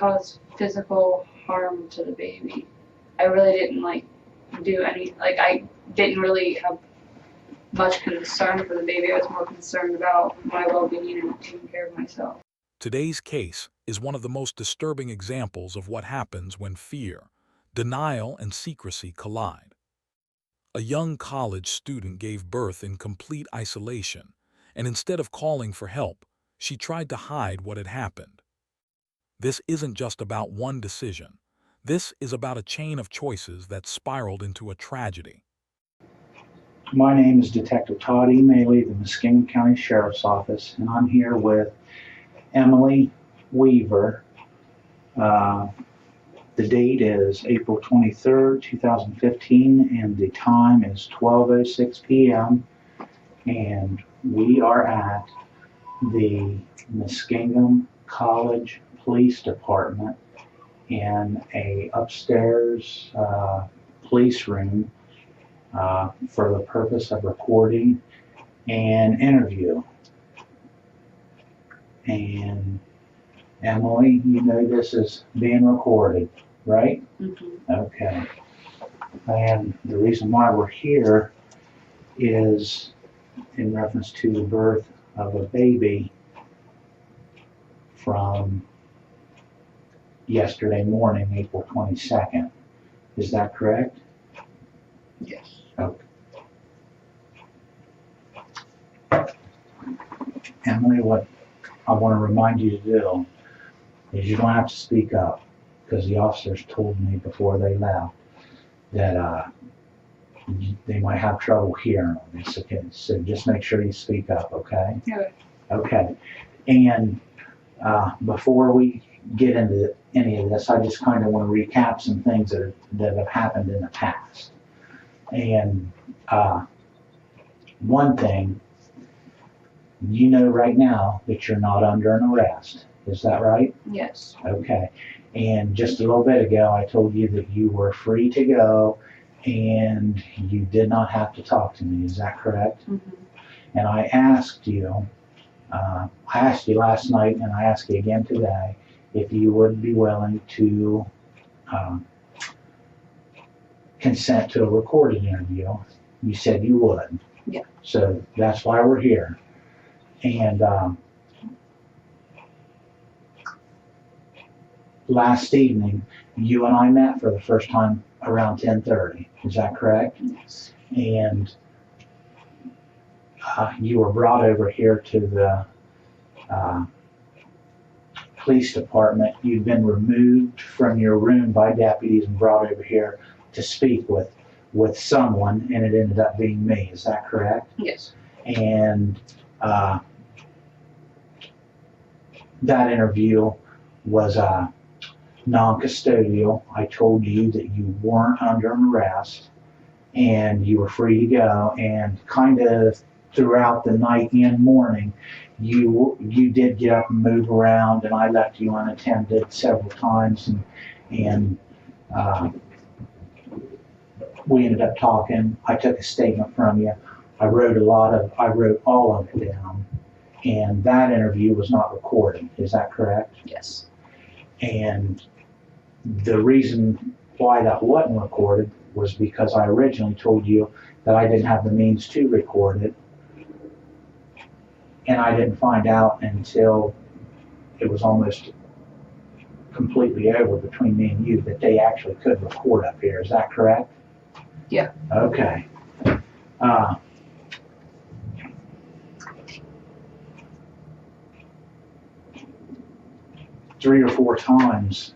cause physical harm to the baby. I really didn't do any, I didn't really have much concern for the baby. I was more concerned about my well-being and taking care of myself. Today's case is one of the most disturbing examples of what happens when fear, denial, and secrecy collide. A young college student gave birth in complete isolation, and instead of calling for help, she tried to hide what had happened. This isn't just about one decision. This is about a chain of choices that spiraled into a tragedy. My name is Detective Todd E. Maley, the Muskingum County Sheriff's Office, and I'm here with Emily Weaver. The date is April 23rd, 2015, and the time is 12:06 p.m. And we are at the Muskingum College Police Department in a upstairs police room for the purpose of recording an interview. And Emily, you know this is being recorded, right? Mm-hmm. Okay. And the reason why we're here is in reference to the birth of a baby from yesterday morning, April 22nd. Is that correct? Yes. Okay. Emily, what I want to remind you to do is you don't have to speak up, because the officers told me before they left that they might have trouble hearing on this. Okay, so just make sure you speak up, okay? Okay. Okay. And before we get into any of this, I just kind of want to recap some things that have happened in the past. And one thing, you know right now that you're not under an arrest. Is that right? Yes. Okay. And just a little bit ago, I told you that you were free to go and you did not have to talk to me. Is that correct? Mm-hmm. And I asked you last night, and I ask you again today, if you would be willing to consent to a recorded interview. You said you would. Yeah. So that's why we're here. And last evening, you and I met for the first time around 10:30. Is that correct? Yes. And you were brought over here to the police department. You'd been removed from your room by deputies and brought over here to speak with someone, and it ended up being me. Is that correct? Yes. And that interview was non-custodial. I told you that you weren't under an arrest and you were free to go, and kind of throughout the night and morning you did get up and move around, and I left you unattended several times, and we ended up talking. I took a statement from you. I wrote all of it down, and that interview was not recorded. Is that correct? Yes. And the reason why that wasn't recorded was because I originally told you that I didn't have the means to record it, and I didn't find out until it was almost completely over between me and you that they actually could record up here. Is that correct? Yeah. Okay. 3 or 4 times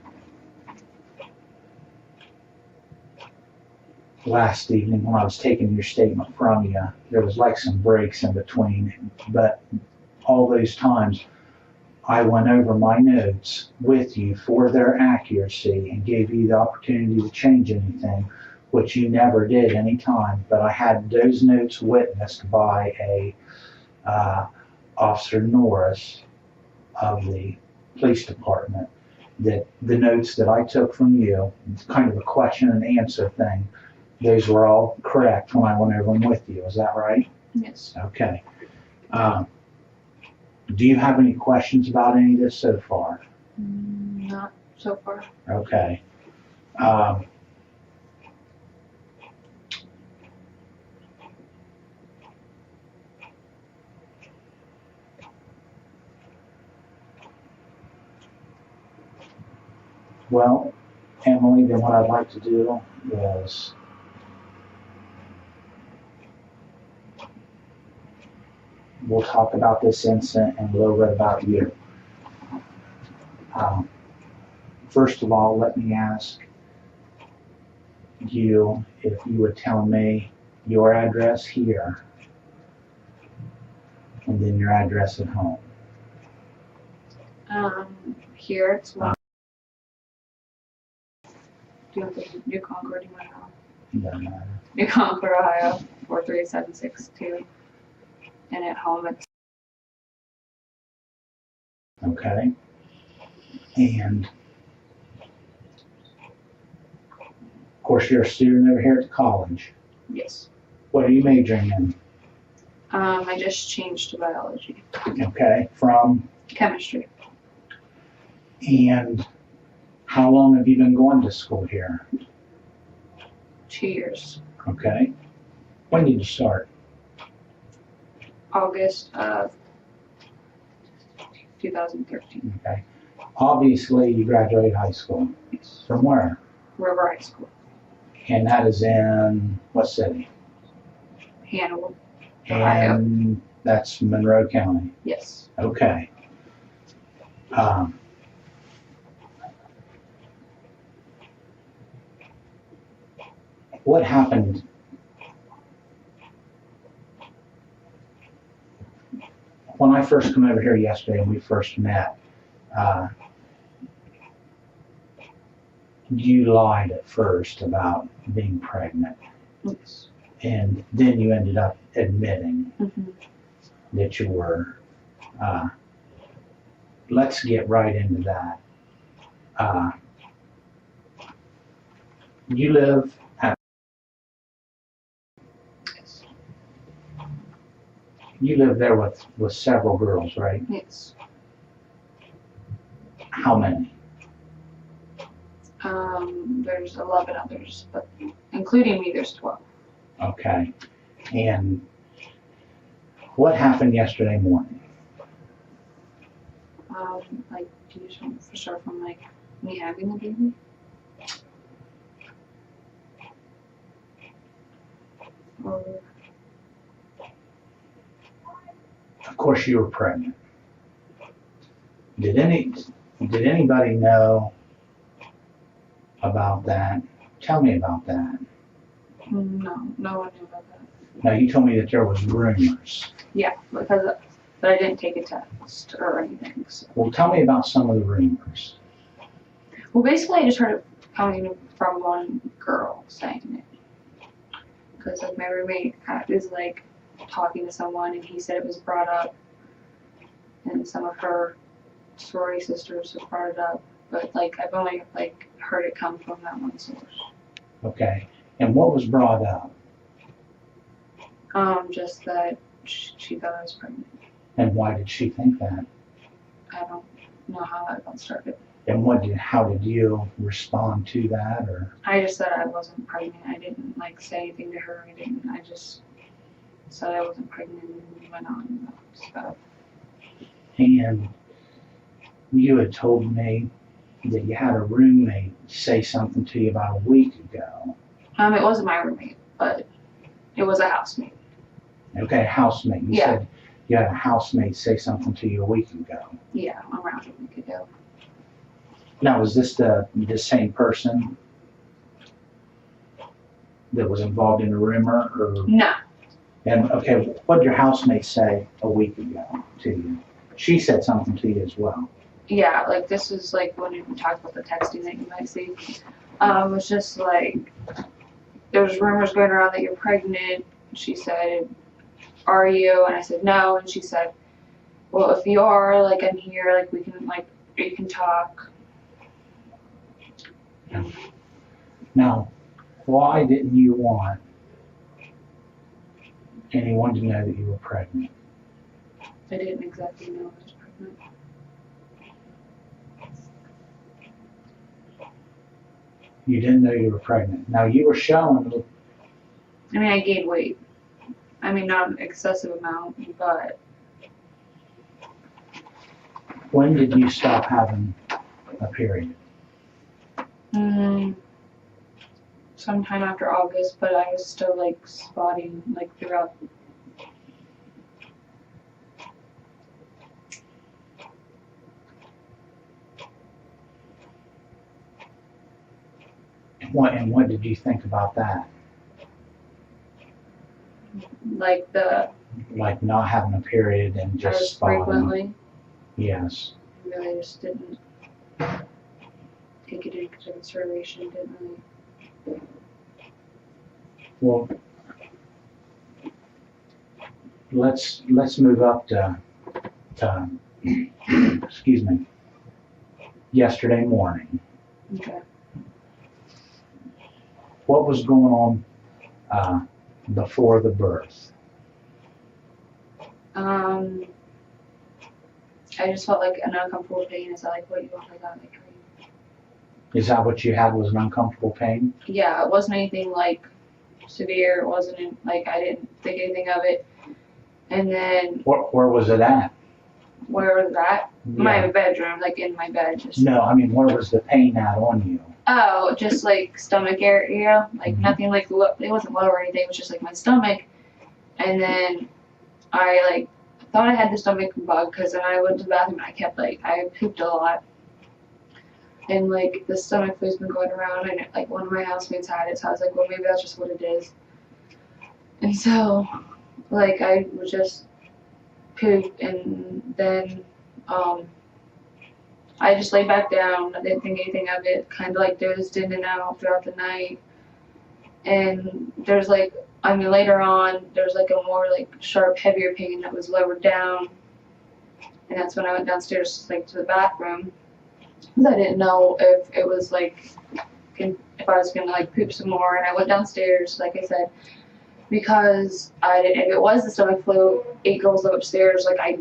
last evening when I was taking your statement from you, there was like some breaks in between, but all those times I went over my notes with you for their accuracy and gave you the opportunity to change anything, which you never did any time, but I had those notes witnessed by Officer Norris of the police department, that the notes that I took from you, kind of a question and answer thing, those were all correct when I went over them with you. Is that right? Yes. Okay. Do you have any questions about any of this so far? Not so far. Okay. Well, Emily, then what I'd like to do is we'll talk about this incident and a little bit about you. First of all, let me ask you if you would tell me your address here and then your address at home. Here it's one. Do you want the New Concord? Do you want to know? Doesn't matter. New Concord, Ohio, 43762. And at home it's Okay. And of course, you're a student over here at the college. yes. What are you majoring in? I just changed to biology, Okay. From? chemistry. And how long have you been going to school here? 2 years. Okay. When did you start? August of 2013. Okay. Obviously, you graduated high school. Yes. From where? River High School, And that is in what city? Hannibal, Ohio. And that's Monroe County. Yes. Okay. What happened? When I first came over here yesterday and we first met, you lied at first about being pregnant, Yes. and then you ended up admitting Mm-hmm. that you were. Let's get right into that. You live at. Yes. You live there with several girls, right? Yes. How many? There's 11 others, but including me, there's 12. Okay. And what happened yesterday morning? Like, do you just want to start from like me having the baby? Or Of course, you were pregnant. Did anybody know about that? Tell me about that. no, no one knew about that. Now, you told me that there was rumors. Yeah, but I didn't take a test or anything. So. Well, tell me about some of the rumors. Well, basically, I just heard it coming from one girl saying it. Because like my roommate is like talking to someone, and he said it was brought up, and some of her sorority sisters have brought it up. But like I've only like heard it come from that one source. Okay. And what was brought up? Just that she thought I was pregnant. And why did she think that? I don't know how that got started. And how did you respond to that? Or I just said I wasn't pregnant. I didn't like say anything to her. I just said I wasn't pregnant and went on about stuff. and you had told me that you had a roommate say something to you about a week ago. It wasn't my roommate, but it was a housemate. Okay, a housemate. You said you had a housemate say something to you a week ago. Yeah, around a week ago. Now, was this the same person that was involved in the rumor? Or? No. And okay, what did your housemate say a week ago to you? She said something to you as well. Yeah, like this is like when we talked about the texting that you might see. It was just like there's rumors going around that you're pregnant. She said, "Are you?" And I said, "No." And she said, "Well, if you are, like I'm here, like we can talk." Now, why didn't you want anyone to know that you were pregnant? I didn't exactly know I was pregnant. You didn't know you were pregnant. Now you were showing, I mean, I gained weight. I mean, not an excessive amount, but when did you stop having a period? Sometime after August, but I was still like spotting like throughout. What did you think about that? Like Like not having a period and just as spotting? frequently. Yes. I really just didn't take it into consideration. Didn't really. Well, let's move up to excuse me, yesterday morning. Okay. What was going on before the birth? I just felt like an uncomfortable pain. Is that like what you want? Like that? Like, Is that what you had, was an uncomfortable pain? yeah, it wasn't anything like severe. It wasn't like I didn't think anything of it. And then Where was it at? where was that? Yeah. My bedroom, like in my bed. Just, No, I mean, where was the pain at on you? oh, just like stomach area, like Mhm. nothing like it wasn't low or anything. It was just like my stomach. And then I like thought I had the stomach bug because then I went to the bathroom and I kept like I pooped a lot. And like the stomach flu's been going around and like one of my housemates had it, so I was like, well maybe that's just what it is. And so like I would just poop and then I just laid back down. I didn't think anything of it, kinda like dozed in and out throughout the night. And there's like I mean later on there's like a more like sharp, heavier pain that was lower down. And that's when I went downstairs like to the bathroom. I didn't know if it was like if I was gonna like poop some more, and I went downstairs, like I said, because I didn't. If it was the stomach flu, 8 girls live upstairs. Like I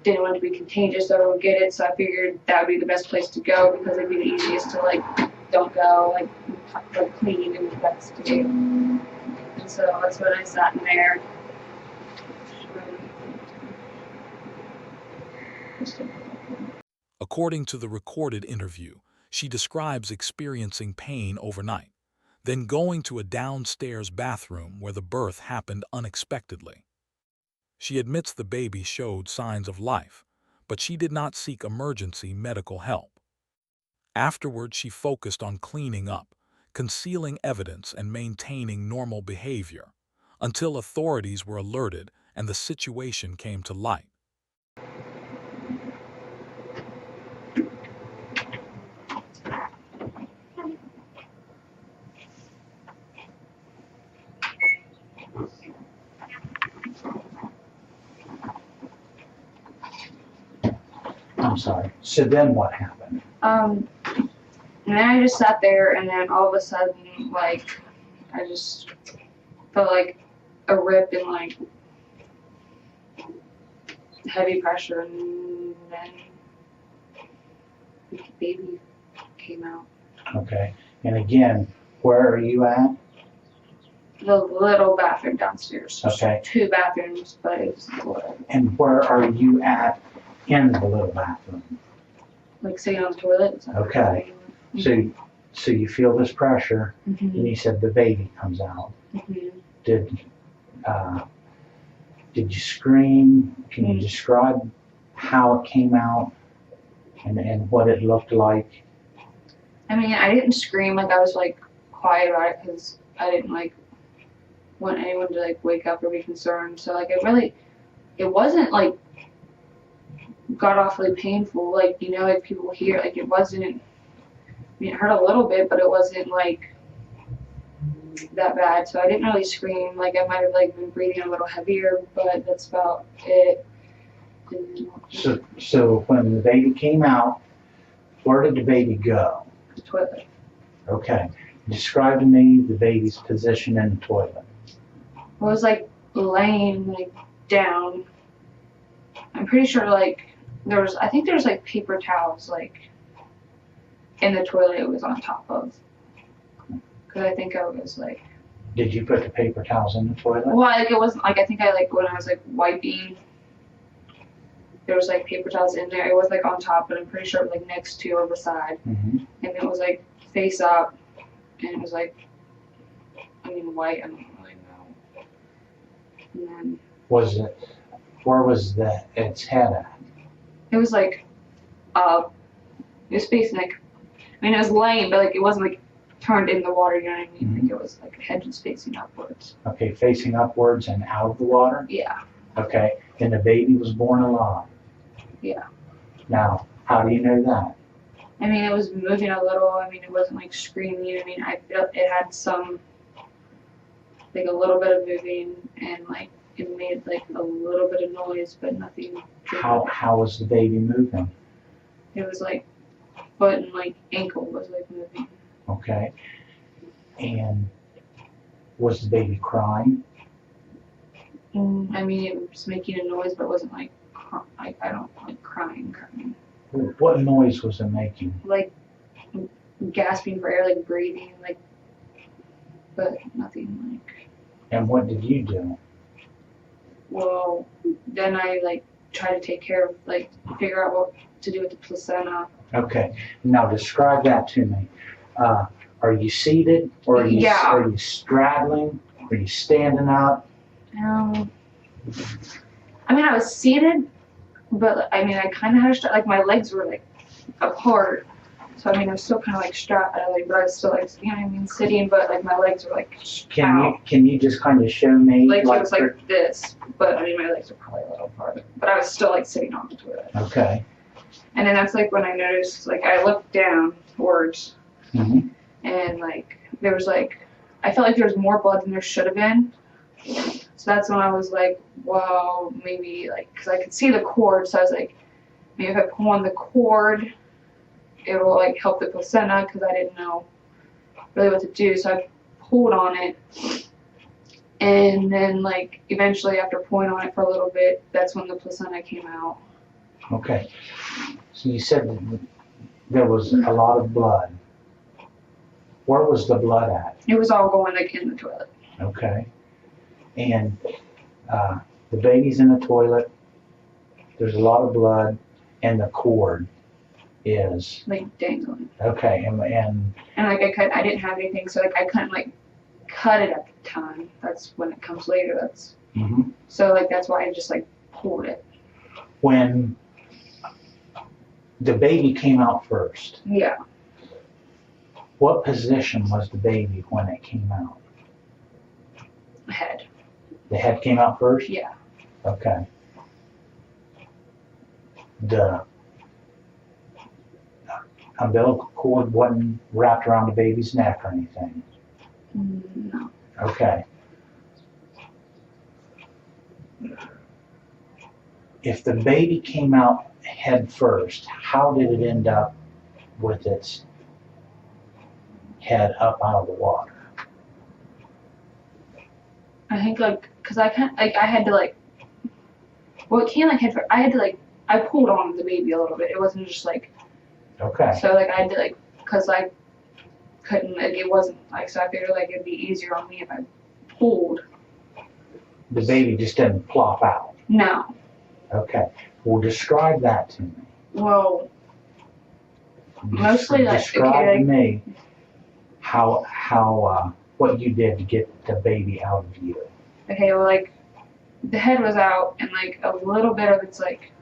didn't want it to be contagious, so everyone would get it. So I figured that would be the best place to go because it'd be the easiest to like don't go like clean and best to do. And so that's when I sat in there. According to the recorded interview, she describes experiencing pain overnight, then going to a downstairs bathroom where the birth happened unexpectedly. She admits the baby showed signs of life, but she did not seek emergency medical help. Afterward, she focused on cleaning up, concealing evidence, and maintaining normal behavior, until authorities were alerted and the situation came to light. I'm sorry. So then what happened? And then I just sat there, and then all of a sudden, like, I just felt like a rip and like heavy pressure, and then the baby came out. Okay. And again, where are you at? The little bathroom downstairs. There's Okay. 2 bathrooms, but it's little. And where are you at in the little bathroom? Like sitting on the toilet. Okay. So you feel this pressure, Mm-hmm. and you said the baby comes out. Mm-hmm. Did you scream? Can you describe how it came out and what it looked like? I mean, I didn't scream. Like I was like quiet about it because I didn't like want anyone to like wake up or be concerned. So like it wasn't like god awfully painful. Like you know, like people hear like it wasn't. I mean, it hurt a little bit, but it wasn't like that bad. So I didn't really scream. Like I might have like been breathing a little heavier, but that's about it. So when the baby came out, where did the baby go? The toilet. Okay. Describe to me the baby's position in the toilet. I was like laying like down. I'm pretty sure like I think there's like paper towels like in the toilet it was on top of. because I think I was like, Did you put the paper towels in the toilet? well, like it wasn't like I think I like when I was like wiping, there was like paper towels in there. It was like on top, but I'm pretty sure it was like next to or beside, Mm-hmm. and it was like face up, and it was like, I mean white. I don't really know. And then Where was its head at? it was like up. It was facing like, I mean it was laying, but like it wasn't like turned in the water. You know what I mean? Mhm. Like it was like the head was facing upwards. Okay, facing upwards and out of the water? Yeah. Okay, and the baby was born alive? Yeah. Now, how do you know that? I mean, it was moving a little. I mean, it wasn't like screaming. I mean, I felt it had some, like a little bit of moving, and like it made like a little bit of noise, but nothing. How was the baby moving? It was like foot and like ankle was like moving. Okay, and was the baby crying? I mean, it was making a noise, but it wasn't like, I don't like crying. What noise was it making? Like gasping for air, like breathing, like, but nothing like. And what did you do? Well, then I like try to take care of like figure out what to do with the placenta. Okay, now describe that to me. Are you seated, or Yeah. are you straddling? Are you standing up? I mean, I was seated, but I mean, I kind of had like my legs were like apart, so I mean, I was still kind of like strapped, like, but I was still like, you know what I mean, sitting, but like my legs were like out. Can you just kind of show me? Like it was like this, but I mean, my legs were probably a little apart, but I was still like sitting on the toilet. Okay. And then that's like when I noticed, like I looked down towards, Mm-hmm. and like there was like, I felt like there was more blood than there should have been. So that's when I was like, well, maybe like, because I could see the cord, so I was like, maybe if I pull on the cord, it will like help the placenta, because I didn't know really what to do. So I pulled on it, and then like eventually after pulling on it for a little bit, that's when the placenta came out. Okay. So you said that there was a lot of blood. Where was the blood at? It was all going like in the toilet. Okay. And the baby's in the toilet. There's a lot of blood, and the cord is Like dangling. okay. And like I didn't have anything, so like I couldn't like cut it at the time. That's when it comes later. That's mm-hmm. so like that's why I just like pulled it. When the baby came out first, Yeah. what position was the baby when it came out? Head. The head came out first? Yeah. Okay. The umbilical cord wasn't wrapped around the baby's neck or anything? No. Okay. If the baby came out head first, how did it end up with its head up out of the water? I think like, cause I can't like I had to like, well it came like head first. I had to like I pulled on the baby a little bit. It wasn't just like, Okay. so like I had to like, cause I couldn't like it wasn't like, so I figured like it'd be easier on me if I pulled. The baby just didn't plop out. No. Okay. Well, describe that to me. Well, mostly like Describe okay, to me how what you did to get the baby out of you. okay, well like the head was out and like a little bit of its like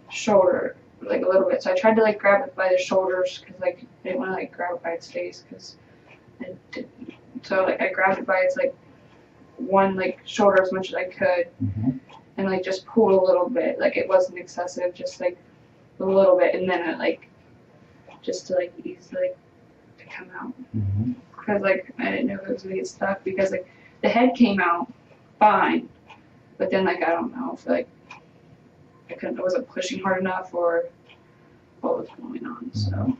shoulder, like a little bit. So I tried to like grab it by the shoulders because like I didn't want to like grab it by its face because it didn't. So like I grabbed it by its like one like shoulder as much as I could, Mm-hmm. and like just pulled a little bit. Like it wasn't excessive, just like a little bit, and then it like just to like ease like to come out. Mm-hmm. Because like I didn't know if it was gonna get stuck because like the head came out fine, but then like I don't know if like I wasn't pushing hard enough or what was going on. So Mm-hmm.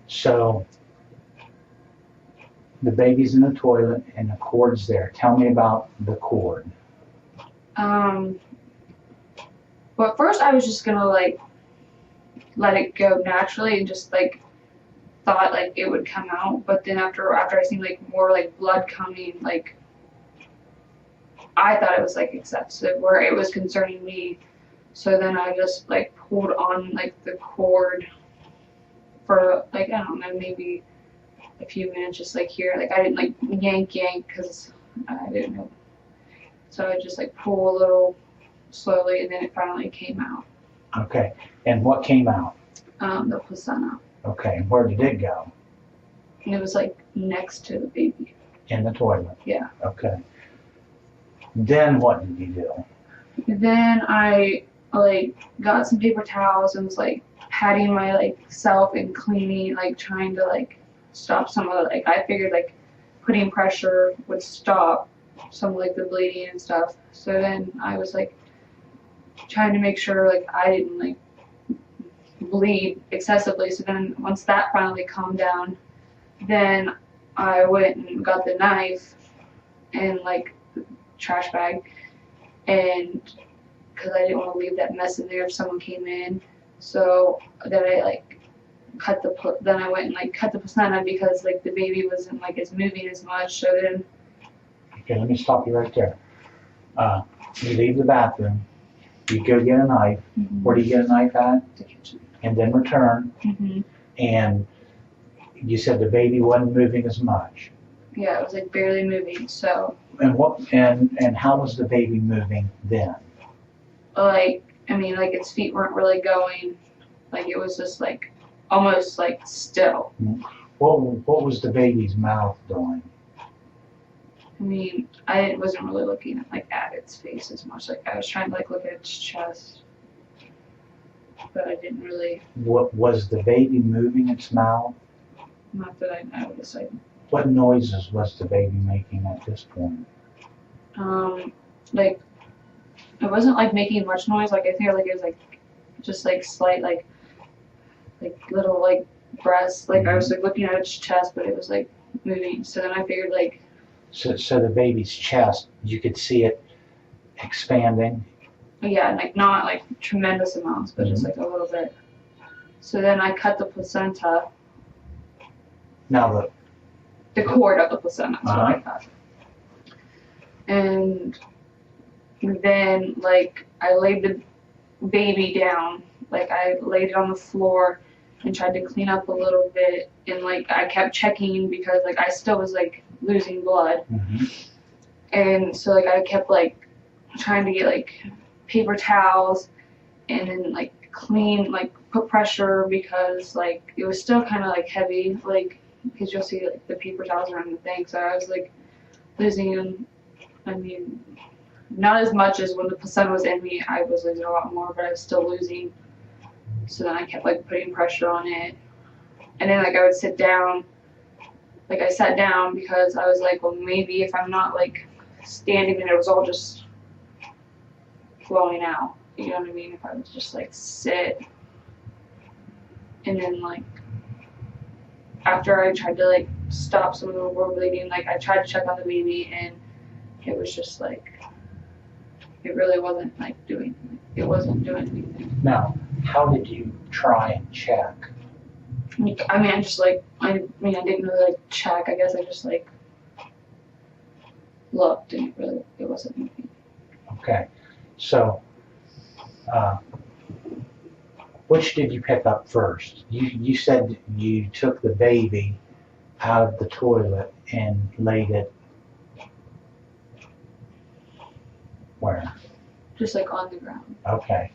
So the baby's in the toilet and the cord's there. Tell me about the cord. but first I was just gonna like let it go naturally and just like thought like it would come out, but then after I seen like more like blood coming, like I thought it was like excessive where it was concerning me. So then I just like pulled on like the cord for like, I don't know, maybe a few minutes, just like here. Like I didn't like yank because I didn't know. So I just like pull a little slowly, and then it finally came out. Okay. And what came out? The placenta. Okay. Where did it go? And it was like next to the baby. In the toilet? Yeah. Okay. Then what did you do? Then I like got some paper towels and was like patting my like self and cleaning, like trying to like stop some of the, like I figured like putting pressure would stop some of like the bleeding and stuff. So then I was like trying to make sure like I didn't like bleed excessively. So then once that finally calmed down, then I went and got the knife and like trash bag, and because I didn't want to leave that mess in there if someone came in. So then I like then I went and like cut the placenta because like the baby wasn't like as moving as much. So then Okay, let me stop you right there. You leave the bathroom, you go get a knife. Where do you get a knife at? the kitchen. And then return. And you said the baby wasn't moving as much. Yeah, it was like barely moving. So And what and how was the baby moving then? like I mean like its feet weren't really going. Like it was just like almost like still. What was the baby's mouth doing? I mean, I wasn't really looking at like at its face as much. Like I was trying to like look at its chest, but I didn't really. What was the baby moving its mouth? Not that I noticed. What noises was the baby making at this point? Like it wasn't like making much noise. Like I feel like it was like just like slight like little like breaths. Like I was like looking at its chest, but it was like moving. So then I figured like. So the baby's chest, you could see it expanding. Yeah, like not like tremendous amounts, but just like a little bit. So then I cut the placenta. Now The cord of the placenta. That's what I cut. And then like I laid the baby down. Like I laid it on the floor and tried to clean up a little bit. And like I kept checking because like I still was like losing blood. And so like I kept like trying to get like paper towels and then like clean, like put pressure because like it was still kind of like heavy, like because you'll see like the paper towels around the thing. So I was like losing them. I mean, not as much as when the placenta was in me. I was losing a lot more, but I was still losing. So then I kept like putting pressure on it, and then like I would sit down. Like I sat down because I was like, well, maybe if I'm not like standing and it was all just flowing out, you know what I mean? If I would just like sit, and then like after I tried to like stop some of the more bleeding, like I tried to check on the baby, and it was just like it really wasn't like it wasn't doing anything. Now, how did you try and check? I mean, I just like, I didn't really like check. I guess I just like looked, and it wasn't anything. Okay, so which did you pick up first? You said you took the baby out of the toilet and laid it where? Just like on the ground. Okay.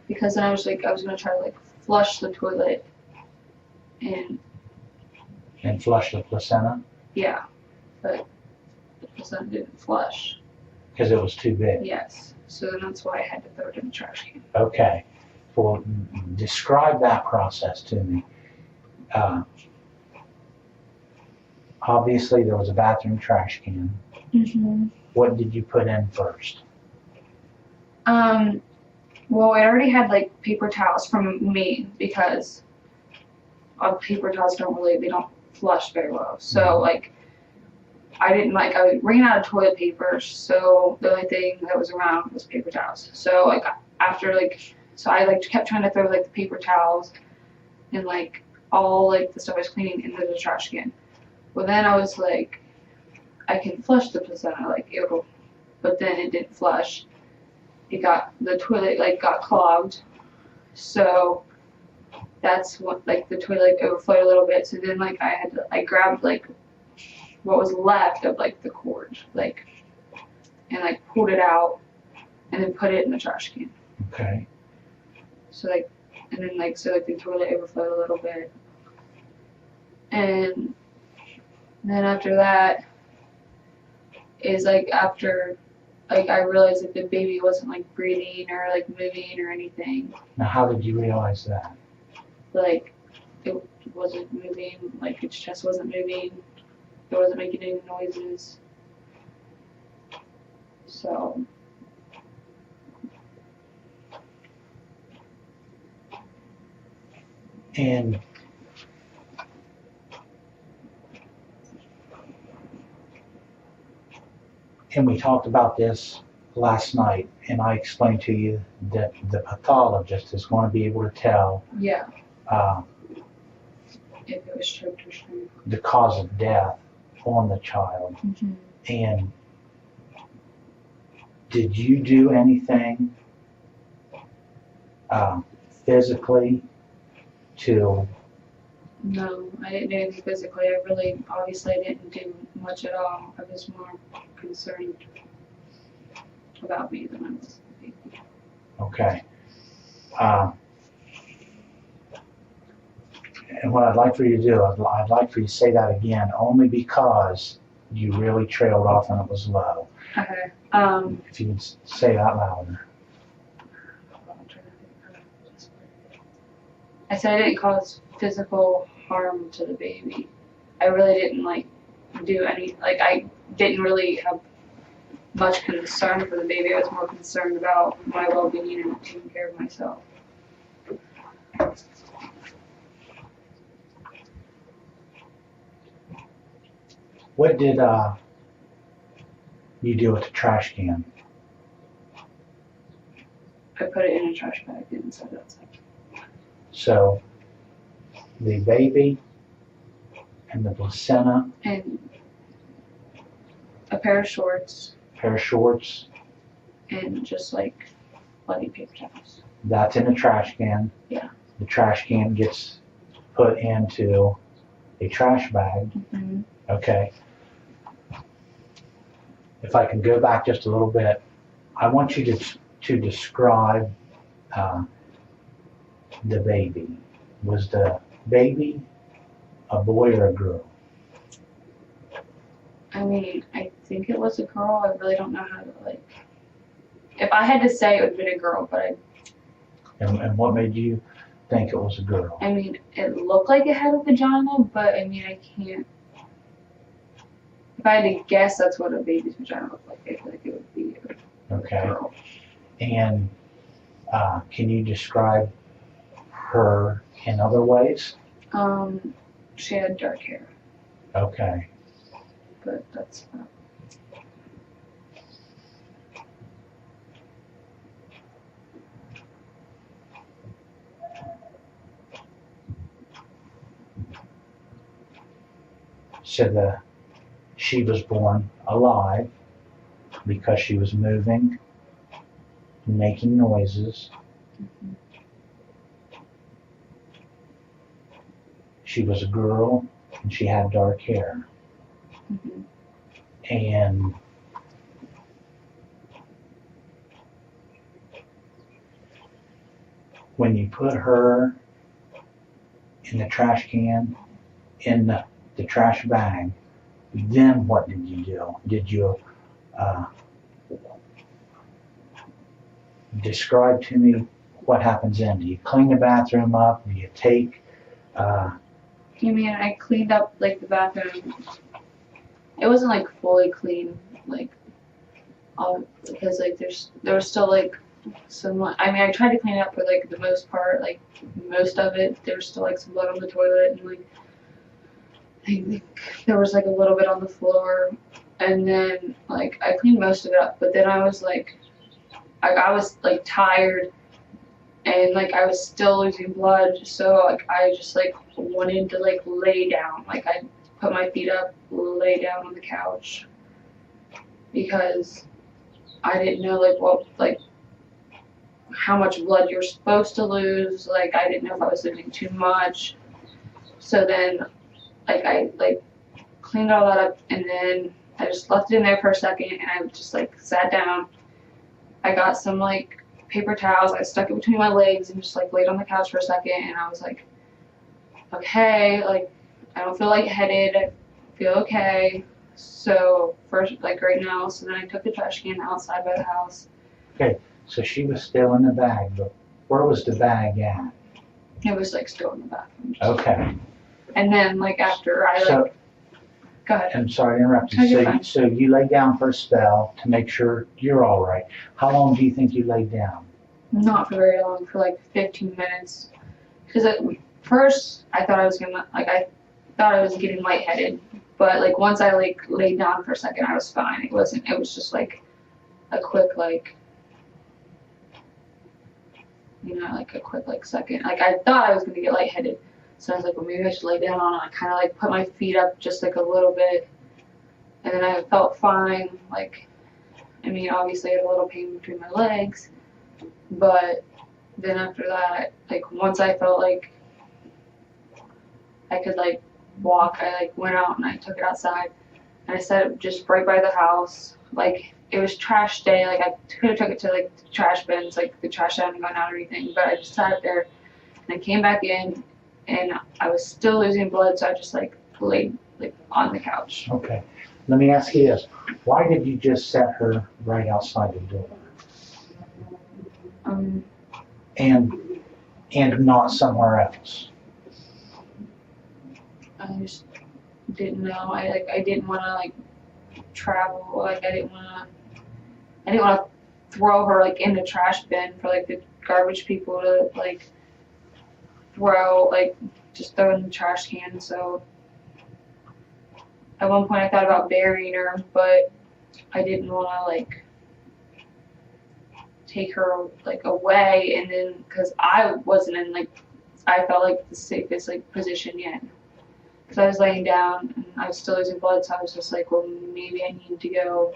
Because then I was gonna try to like flush the toilet, And flush the placenta? Yeah, but the placenta didn't flush. Because it was too big? Yes, so then that's why I had to throw it in the trash can. Okay. Well, describe that process to me. Obviously, there was a bathroom trash can. What did you put in first? Well, I already had like paper towels from me because paper towels they don't flush very well. So like I ran out of toilet paper, so the only thing that was around was paper towels. So like after like, so I like kept trying to throw like the paper towels and like all like the stuff I was cleaning into the trash can. Well, then I was like, I can flush the placenta, like ew, but then it didn't flush. The toilet like got clogged, so that's what like the toilet like, overflowed a little bit. So then like I grabbed like what was left of like the cord, like, and like pulled it out and then put it in the trash can. Okay. So like, and then like, so like the toilet overflowed a little bit. And then after that is like after like I realized that the baby wasn't like breathing or like moving or anything. Now, how did you realize that? Like it wasn't moving, like its chest wasn't moving, it wasn't making any noises. So And we talked about this last night, and I explained to you that the pathologist is going to be able to tell yeah, uh, if it was choked or something. the cause of death on the child. Mm-hmm. And did you do anything physically to? No, I didn't do anything physically. Obviously didn't do much at all. I was more concerned about me than I was the baby. Okay. And what I'd like for you to do, I'd like for you to say that again, only because you really trailed off and it was low. Okay. If you could say that louder. I said I didn't cause physical harm to the baby. I really didn't like do any, like I didn't really have much concern for the baby. I was more concerned about my well-being and taking care of myself. What did you do with the trash can? I put it in a trash bag and set it outside. So the baby and the placenta, And a pair of shorts pair of shorts, and just like bloody paper towels. that's in the trash can. Yeah. The trash can gets put into a trash bag. Mm-hmm. Okay. If I can go back just a little bit, I want you to describe the baby. Was the baby a boy or a girl? I mean, I think it was a girl. I really don't know how to like. If I had to say, it would have been a girl, but And what made you think it was a girl? I mean, it looked like it had a vagina, but I mean, I can't. If I had to guess, that's what a baby's vagina looked like. I feel like it would be a Okay. girl. And can you describe her in other ways? She had dark hair, Okay. but that's not. So she was born alive because she was moving, making noises. Mm-hmm. She was a girl and she had dark hair. Mm-hmm. And when you put her in the trash can, in the trash bag, then what did you do? Did you describe to me what happens then? Do you clean the bathroom up? Do you take You mean I cleaned up like the bathroom? It wasn't like fully clean, like because like there was still like some. I mean, I tried to clean it up for like the most part, like most of it. There was still like some blood on the toilet, and like I think there was like a little bit on the floor, and then like I cleaned most of it up. But then I was like, I was like tired, and like I was still losing blood, so like I just like wanted to like lay down. Like I put my feet up, lay down on the couch because I didn't know like what like how much blood you're supposed to lose. Like I didn't know if I was losing too much. So then like I like cleaned all that up and then I just left it in there for a second and I just like sat down. I got some like paper towels, I stuck it between my legs and just like laid on the couch for a second and I was like, okay, like I don't feel lightheaded, I feel okay. So first like right now, so then I took the trash can outside by the house. Okay, so she was still in the bag, but where was the bag at? It was like still in the bathroom. Okay. And then like after I like So, go ahead. I'm sorry to interrupt No, you're you. fine. So you lay down for a spell to make sure you're all right. How long do you think you laid down? Not for very long, for like 15 minutes. Because at first I thought I was gonna like I thought I was getting lightheaded, but like once I like laid down for a second, I was fine. It wasn't. It was just like a quick like like a quick like second. Like I thought I was gonna get lightheaded, so I was like, well maybe I should lay down on it. I kind of like put my feet up just like a little bit, and then I felt fine. Like I mean obviously I had a little pain between my legs, but then after that, like once I felt like I could like walk, I like went out and I took it outside and I set it just right by the house. Like it was trash day, like I could have took it to like the trash bins, like the trash hadn't gone out or anything, but I just sat it there and I came back in and I was still losing blood, so I just like laid like on the couch. Okay. Let me ask you this. Why did you just set her right outside the door? Um, And not somewhere else? I just didn't know. I didn't want to like travel. Like I didn't want to throw her like in the trash bin for like the garbage people to like throw like just throw in the trash can. So at one point I thought about burying her, but I didn't want to like take her like away and then because I wasn't in like I felt like the safest like position yet. Because I was laying down and I was still losing blood, so I was just like, well, maybe I need to go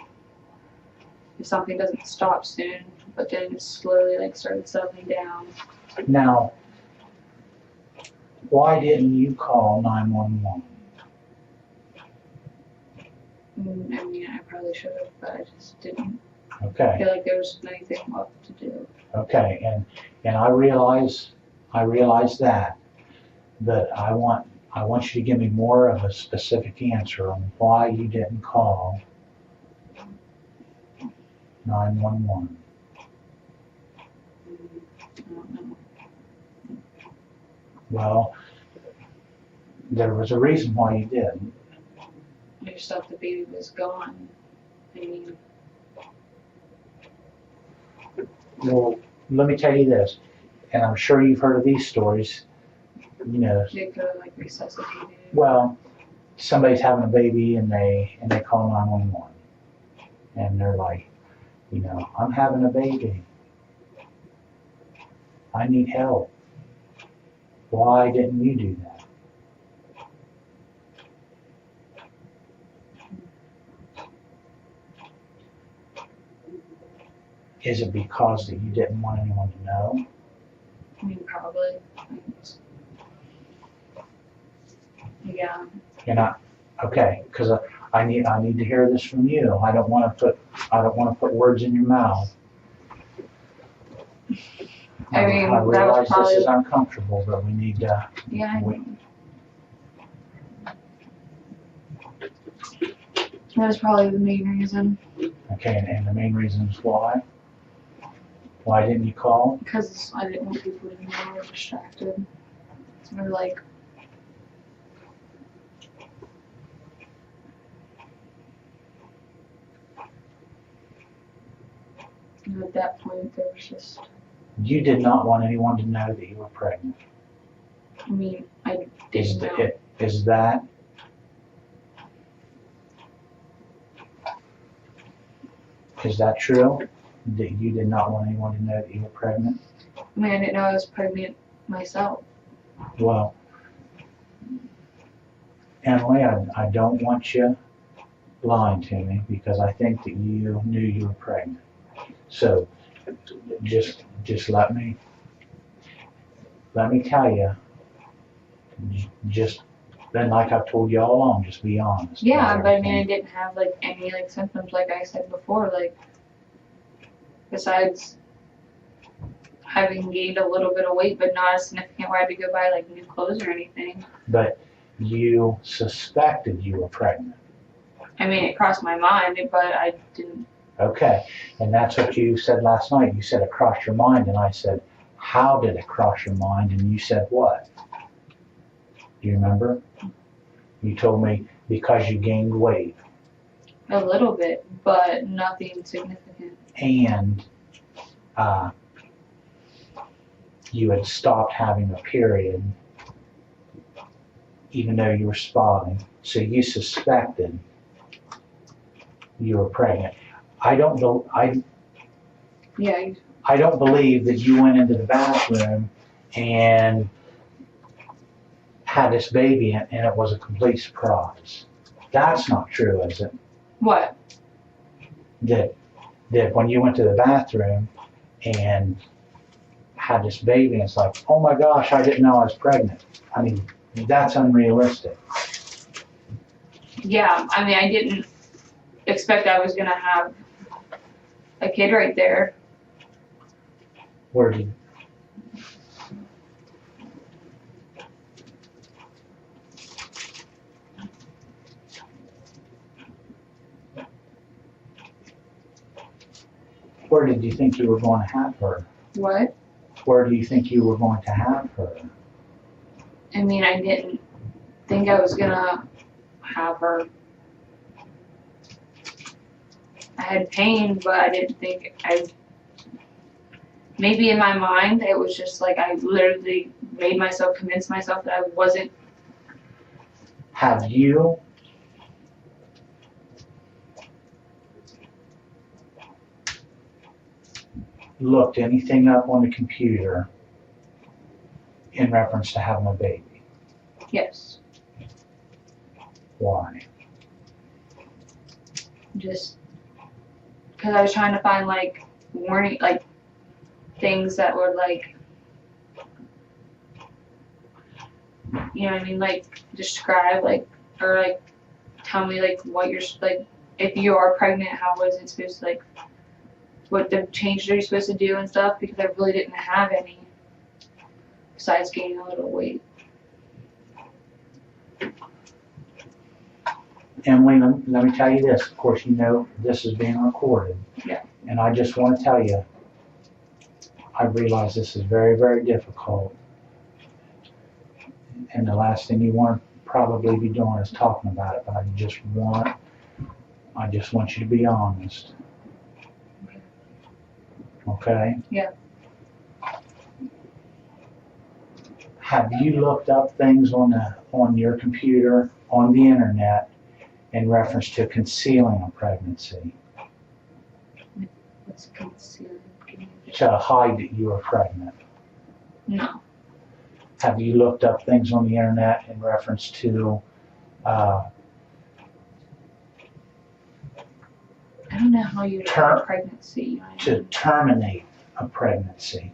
if something doesn't stop soon. But then it slowly like started settling down. Now, why didn't you call 911? I mean, I probably should have, but I just didn't Okay. feel like there was anything left to do. Okay. And I realize that, but I want you to give me more of a specific answer on why you didn't call 911. I don't know. Well, there was a reason why you didn't. I just thought the baby was gone. I mean, Well, let me tell you this, and I'm sure you've heard of these stories. You know, they could have like resuscitated. well, somebody's having a baby and they call 911, and they're like, I'm having a baby. I need help. Why didn't you do that? Is it because that you didn't want anyone to know? I mean, probably. Yeah. You're not okay, because I need to hear this from you. I don't want to put words in your mouth. I mean, I that was realize probably. this is uncomfortable, but we need to. Yeah, I know. That was probably the main reason. Okay, and the main reason is why? Why didn't you call? Because I didn't want people to know I was distracted. So they're like, at that point, there was just, You did not want anyone to know that you were pregnant. I mean, I Is didn't know. Is that true? That you did not want anyone to know that you were pregnant? I mean, I didn't know I was pregnant myself. Well, Emily, I don't want you lying to me because I think that you knew you were pregnant. So just let me tell you, just then like I've told you all along, just be honest. Yeah, about but I mean, I everything. didn't have like any like symptoms, like I said before, like besides having gained a little bit of weight, but not as significant where I had to go buy like new clothes or anything. But you suspected you were pregnant. I mean, it crossed my mind, but I didn't. Okay, and that's what you said last night. You said it crossed your mind, and I said, how did it cross your mind? And you said what? Do you remember? You told me because you gained weight. A little bit, but nothing significant. And you had stopped having a period, even though you were spotting. So you suspected you were pregnant. I don't Yeah, believe that you went into the bathroom and had this baby and it was a complete surprise. That's not true, is it? what? That when you went to the bathroom and had this baby and it's like, oh my gosh, I didn't know I was pregnant. I mean, that's unrealistic. Yeah, I mean, I didn't expect I was gonna have a kid right there. Where did you think you were going to have her? What? Where do you think you were going to have her? I mean, I didn't think I was gonna have her. I had pain, but I didn't think maybe in my mind, it was just like I literally convinced myself that I wasn't. Have you looked anything up on the computer in reference to having a baby? Yes. Why? Just because I was trying to find like warning, like things that would like, you know what I mean, like describe like, or like tell me like what you're like, if you are pregnant, how was it supposed to like, what the changes are you supposed to do and stuff, because I really didn't have any besides gaining a little weight. Emily, let me tell you this. Of course, you know this is being recorded. Yeah. And I just want to tell you, I realize this is very, very difficult. And the last thing you want to probably be doing is talking about it. But I just want you to be honest. Okay? Yeah. Have you looked up things on your computer, on the internet, in reference to concealing a pregnancy? What's concealed? To hide that you are pregnant? No. Have you looked up things on the internet in reference to I don't know how you have a pregnancy. You know what I to mean? terminate a pregnancy?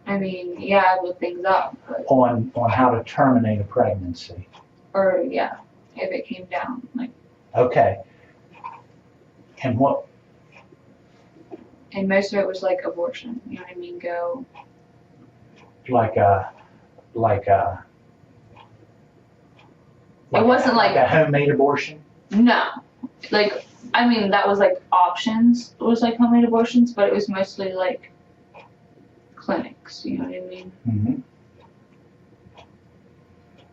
I mean, yeah, I look things up, but, On how to terminate a pregnancy? or yeah, if it came down, like, Okay. And what? and most of it was like abortion. You know what I mean? Go. Like a It wasn't like a homemade abortion? no, like I mean that was like options. It was like homemade abortions, but it was mostly like clinics. You know what I mean? Mm-hmm.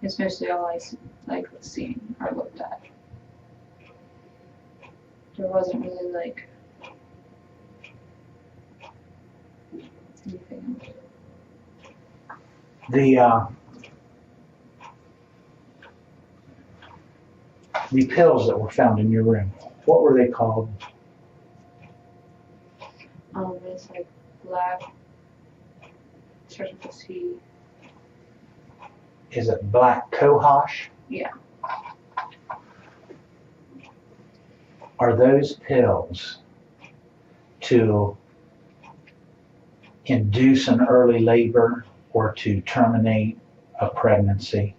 It's mostly all I like seen or looked at. There wasn't really like anything else. The pills that were found in your room, what were they called? It's like black. Starts with a C. Is it black cohosh? Yeah. Are those pills to induce an early labor or to terminate a pregnancy?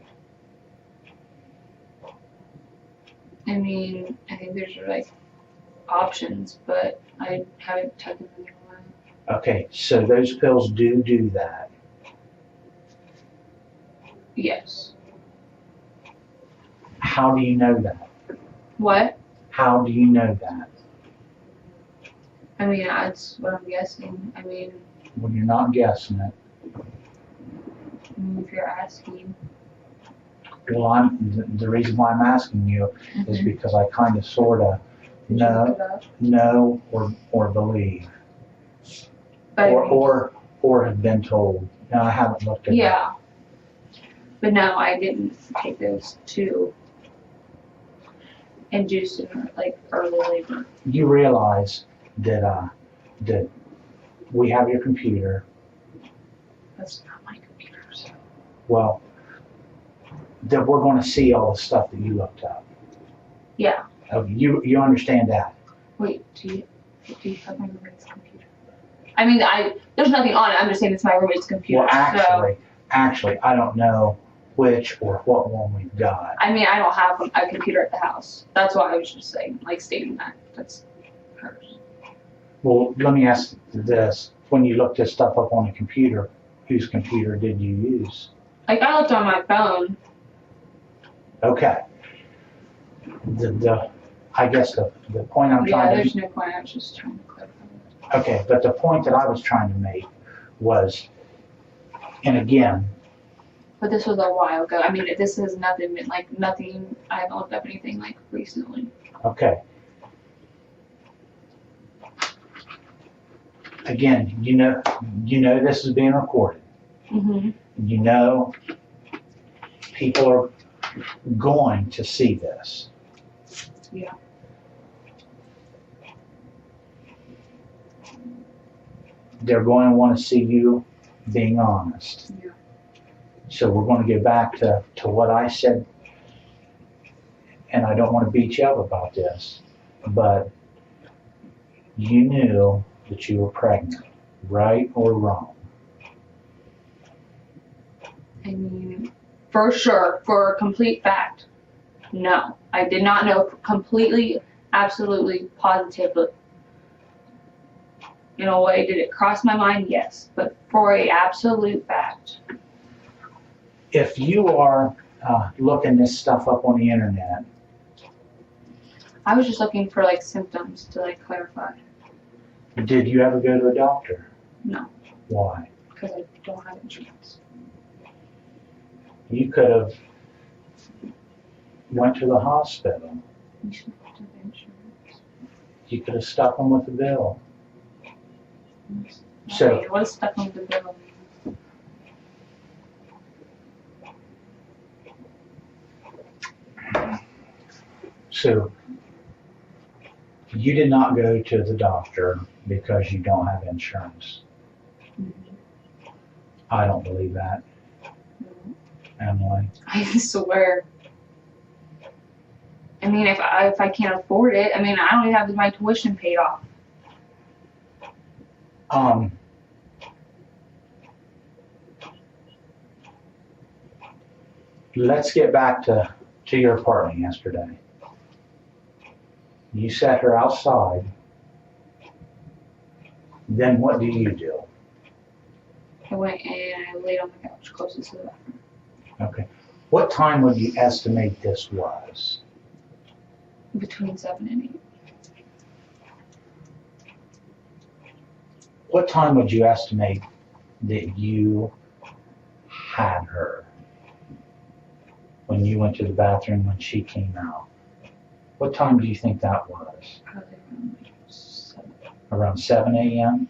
I mean, I think there's like options, but I haven't taken them in a while. Okay, so those pills do that. Yes. How do you know that? What? How do you know that? I mean, that's what I'm guessing. I mean, When you're not guessing it. if you're asking. Well, the reason why I'm asking you is because I kind of sort of Did you look it up? know or believe But I mean, or have been told. Now I haven't looked at it. yeah. But no, I didn't take those to induce like early labor. You realize that we have your computer. That's not my computer. So. Well, that we're going to see all the stuff that you looked up. Yeah. You understand that? Wait, do you have my roommate's computer? I mean, there's nothing on it. I'm just saying it's my roommate's computer. Well, actually, I don't know which or what one we've got. I mean, I don't have a computer at the house. That's why I was just saying, like, stating that. That's hers. Well, let me ask this. When you looked this stuff up on the computer, whose computer did you use? Like, I looked on my phone. Okay. I guess the point I'm Yeah, trying to... there's no point. I was just trying to clarify that. Okay, but the point that I was trying to make was, and again... But this was a while ago. I mean, this has nothing been, like, nothing, I haven't looked up anything, like, recently. Okay. Again, you know this is being recorded. Mm-hmm. You know people are going to see this. Yeah. They're going to want to see you being honest. Yeah. So we're going to get back to what I said, and I don't want to beat you up about this, but you knew that you were pregnant, right or wrong? I mean, for sure, for a complete fact, no. I did not know completely, absolutely, positively. In a way, did it cross my mind? Yes. But for a absolute fact. If you are looking this stuff up on the internet, I was just looking for, like, symptoms to, like, clarify. did you ever go to a doctor? No. Why? Because I don't have insurance. You could have went to the hospital. You should have insurance. You could have stuck them with the bill. So, what is stuck on the bill? So you did not go to the doctor because you don't have insurance. Mm-hmm. I don't believe that, Emily. I swear. I mean, if I can't afford it, I mean, I don't even have my tuition paid off. Let's get back to your apartment yesterday. You sat her outside. Then what do you do? I went and I laid on the couch closest to the bathroom. Okay. What time would you estimate this was? Between 7 and 8. What time would you estimate that you had her when you went to the bathroom when she came out? What time do you think that was? Probably around like 7. Around 7 a.m.?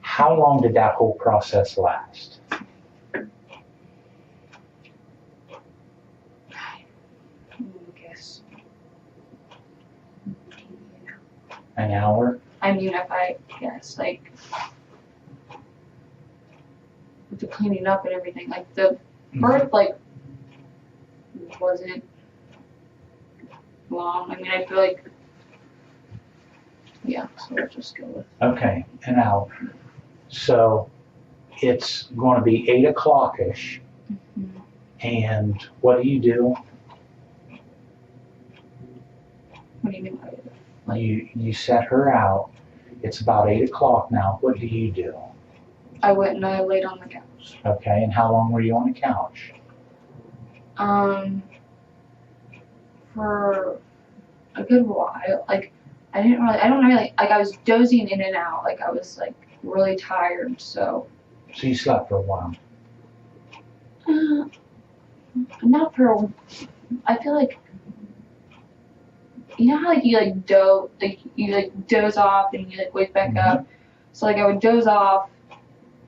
How long did that whole process last? I guess. An hour? I mean, if I guess, like, the cleaning up and everything. Like the birth like wasn't long. I mean, I feel like yeah. So we'll just go with. Okay, and now, so it's going to be 8 o'clock-ish, and what do you do? What do you mean? You set her out. It's about 8 o'clock now. What do you do? I went and I laid on the couch. Okay, and how long were you on the couch? For a good while. Like I don't really like I was dozing in and out. Like I was like really tired. So. So you slept for a while. Not for. I feel like. You know how like you like doze off and you like wake back up. So like I would doze off,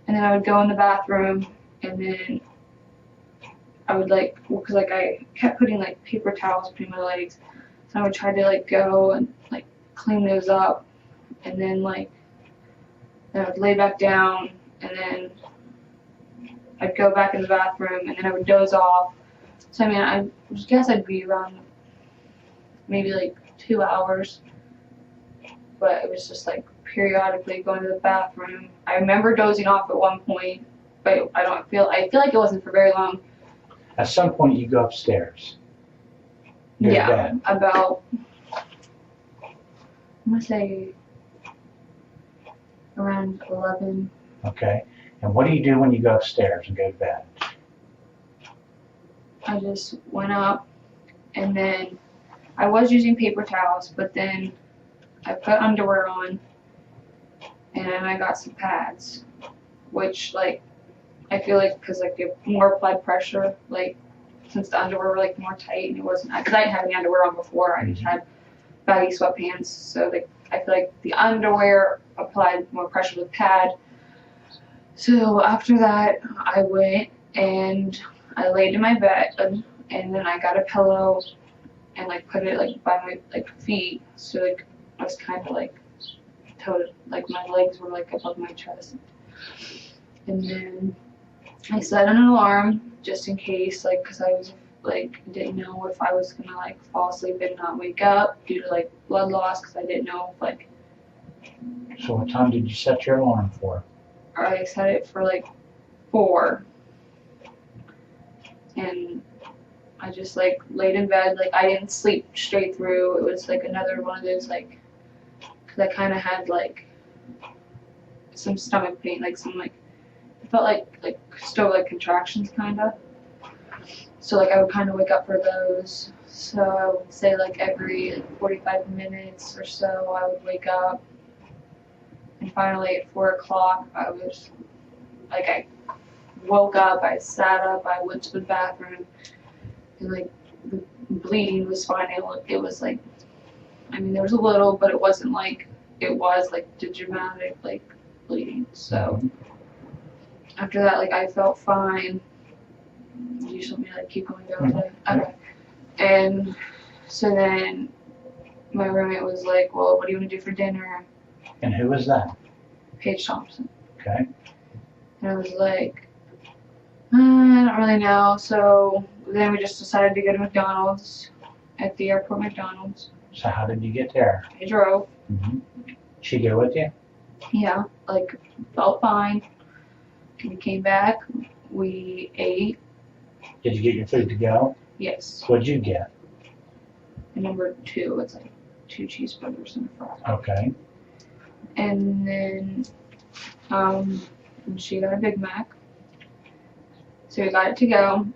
and then I would go in the bathroom, and then I would like because like I kept putting like paper towels between my legs, so I would try to like go and like clean those up, and then like I would lay back down, and then I'd go back in the bathroom, and then I would doze off. So I mean I guess I'd be around maybe like 2 hours, but it was just like periodically going to the bathroom. I remember dozing off at one point, but I feel like it wasn't for very long. At some point, you go upstairs. Go to bed. About I'm gonna say around 11. Okay, and what do you do when you go upstairs and go to bed? I just went up, and then I was using paper towels, but then I put underwear on, and I got some pads, which like I feel like because like you have more applied pressure, like since the underwear were like more tight and it wasn't because I didn't have any underwear on before. I just had baggy sweatpants, so like I feel like the underwear applied more pressure to the pad. So after that, I went and I laid in my bed, and then I got a pillow and like put it like by my like feet, so like I was kind of like like my legs were like above my chest, and then I set an alarm just in case, like because I was like didn't know if I was gonna like fall asleep and not wake up due to like blood loss, because I didn't know if like. So what time did you set your alarm for? I set it for like 4, and I just like laid in bed, like I didn't sleep straight through. It was like another one of those like, cause I kind of had like some stomach pain, like some like, it felt like still like contractions kind of. So like I would kind of wake up for those. So I would say like every like 45 minutes or so I would wake up. And finally at 4 o'clock I was like I woke up, I sat up, I went to the bathroom. And like the bleeding was fine. It was like, I mean, there was a little, but it wasn't like it was like the dramatic like bleeding. So after that, like I felt fine. You just want me to like keep going down today? Okay. And so then my roommate was like, "Well, what do you want to do for dinner?" And who was that? Paige Thompson. Okay. And I was like, I don't really know. So then we just decided to go to McDonald's, at the airport McDonald's. So how did you get there? I drove. She go with you? Yeah, like felt fine. We came back, we ate. Did you get your food to go? Yes. What'd you get? And number 2, it's like 2 cheeseburgers and a fry. Okay. And then she got a Big Mac. So we got it to go,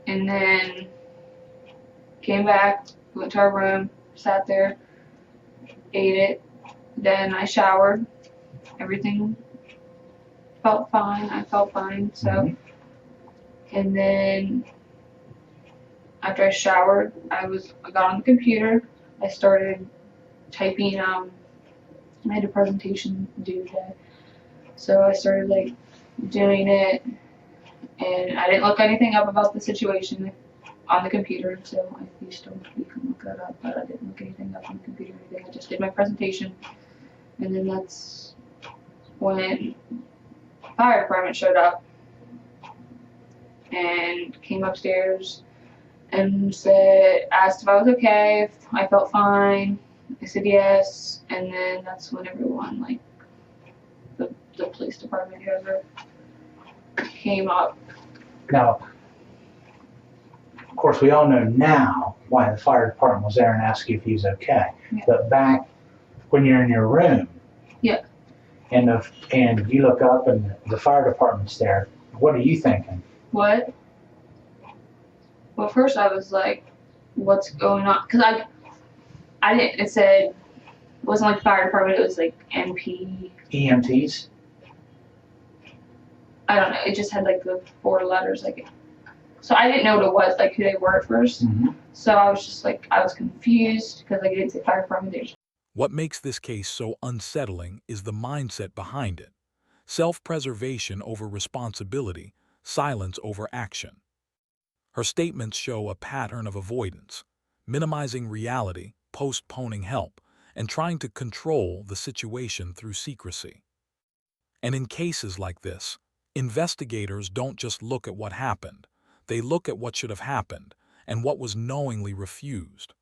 and then came back, went to our room, sat there, ate it. Then I showered. Everything felt fine. I felt fine. So, and then after I showered, I got on the computer. I started typing. I had a presentation due today, so I started like doing it. And I didn't look anything up about the situation on the computer, so you can look that up, but I didn't look anything up on the computer or anything. I just did my presentation, and then that's when the fire department showed up, and came upstairs and asked if I was okay, if I felt fine. I said yes, and then that's when everyone, like the police department, whoever, came up. Now, of course, we all know now why the fire department was there and asked you if he was okay. Yeah. But back when you're in your room, Yeah. and you look up and the fire department's there, what are you thinking? What? Well, first I was like, what's going on? Because I didn't, it said, it wasn't like fire department, it was like NP. EMTs? I don't know, it just had like the 4 letters, like, so I didn't know what it was, like who they were at first. Mm-hmm. So I was just like, I was confused because like, it didn't say fire department. They just... What makes this case so unsettling is the mindset behind it. Self-preservation over responsibility, silence over action. Her statements show a pattern of avoidance, minimizing reality, postponing help, and trying to control the situation through secrecy. And in cases like this, investigators don't just look at what happened, they look at what should have happened and what was knowingly refused.